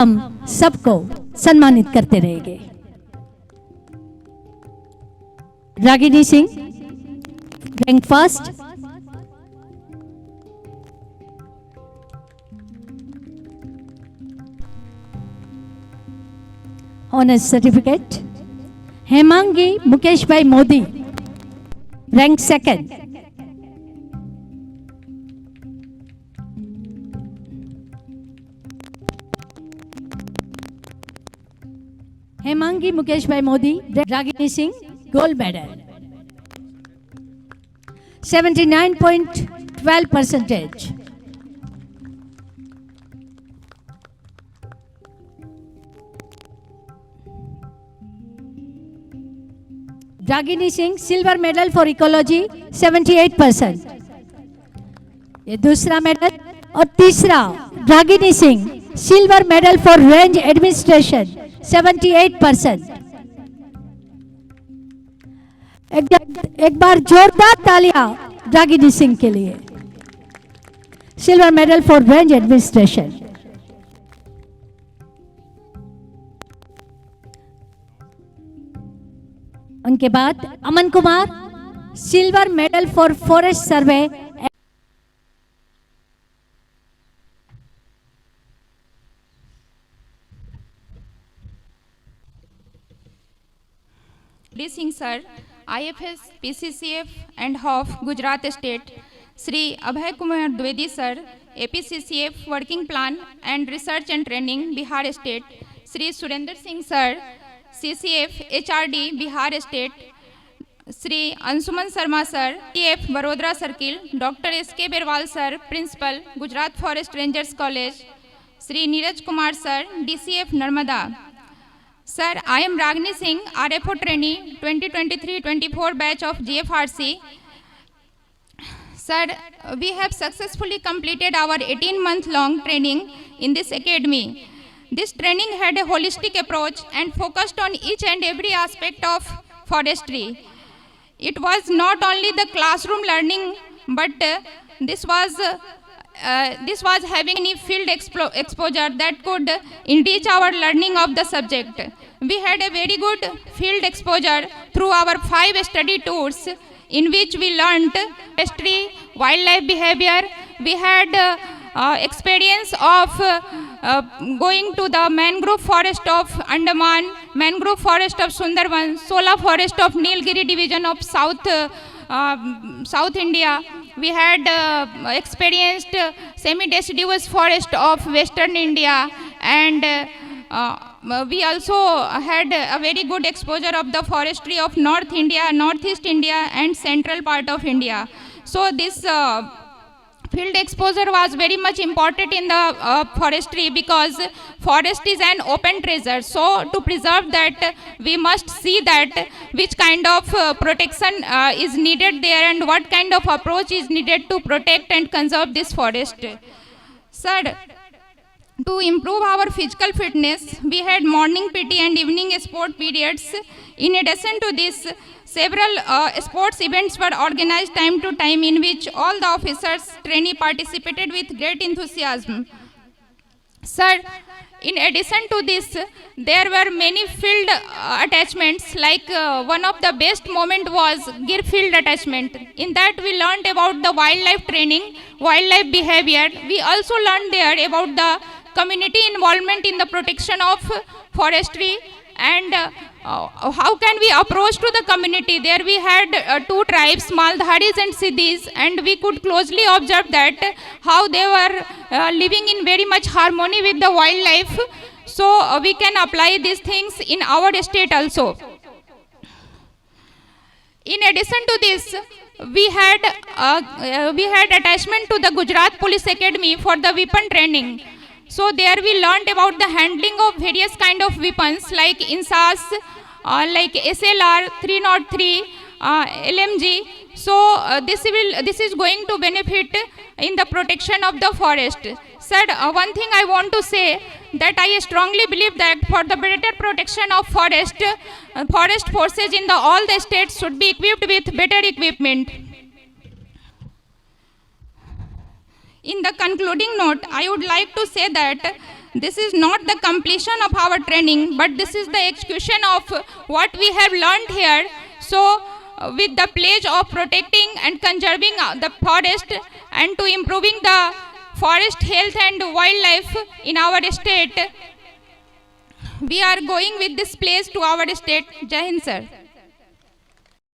हम सबको सम्मानित करते रहेंगे। Ragini Singh, rank first. Honours certificate. Hemangi Mukesh bhai Modi, rank second. Hemangi Mukesh bhai Modi, Ragini Singh, gold medal, 79.12%। Ragini Singh, silver medal for ecology, 78%। ये दूसरा मेडल। और तीसरा Ragini Singh, silver medal for range administration, 78%। एक बार जोरदार तालियां रागिनी सिंह के लिए। Silver medal for range administration. उनके बाद Aman Kumar, silver medal for forest survey. Singh sir, IFS, PCCF and HOF, Gujarat State. Sri Abhay Kumar Dwivedi sir, APCCF, Working Plan and Research and Training, Bihar State. Sri Surendra Singh sir, CCF, HRD, Bihar State. Sri Ansuman Sharma sir, TF, Barodara Circle. Dr. S.K. Berwal sir, Principal, Gujarat Forest Rangers College. Sri Neeraj Kumar sir, DCF, Narmada. Sir, I am Ragini Singh, RFO trainee, 2023-24 batch of GFRC. Sir, we have successfully completed our 18-month-long training in this academy. This training had a holistic approach and focused on each and every aspect of forestry. It was not only the classroom learning, but this was having any field exposure that could enrich our learning of the subject. We had a very good field exposure through our 5 study tours, in which we learnt forestry, wildlife behavior. We had experience of going to the mangrove forest of Andaman, mangrove forest of Sundarban, Sola forest of Nilgiri division of South India. We had experienced semi-deciduous forest of Western India, and we also had a very good exposure of the forestry of North India, Northeast India and central part of India. So this field exposure was very much important in the forestry, because forest is an open treasure. So to preserve that, we must see that which kind of protection is needed there and what kind of approach is needed to protect and conserve this forest. Sir, to improve our physical fitness, we had morning PT and evening sport periods. In addition to this, several sports events were organized time to time, in which all the officers trainee participated with great enthusiasm. Sir, in addition to this, there were many field attachments, like one of the best moment was Gir field attachment. In that we learned about the wildlife training, wildlife behavior. We also learned there about the community involvement in the protection of forestry, and how can we approach to the community. There we had 2 tribes, Maldharis and Siddhis, and we could closely observe that how they were living in very much harmony with the wildlife. So we can apply these things in our state also. In addition to this, we had attachment to the Gujarat Police Academy for the weapon training. So there we learned about the handling of various kind of weapons like INSAS, like SLR, 303, LMG. So this is going to benefit in the protection of the forest. Sir, one thing I want to say, that I strongly believe that for the better protection of forest forces in all the states should be equipped with better equipment. In the concluding note, I would like to say that this is not the completion of our training, but this is the execution of what we have learned here. So, with the pledge of protecting and conserving the forest and to improving the forest health and wildlife in our state, we are going with this place to our state. Jai Hind, sir.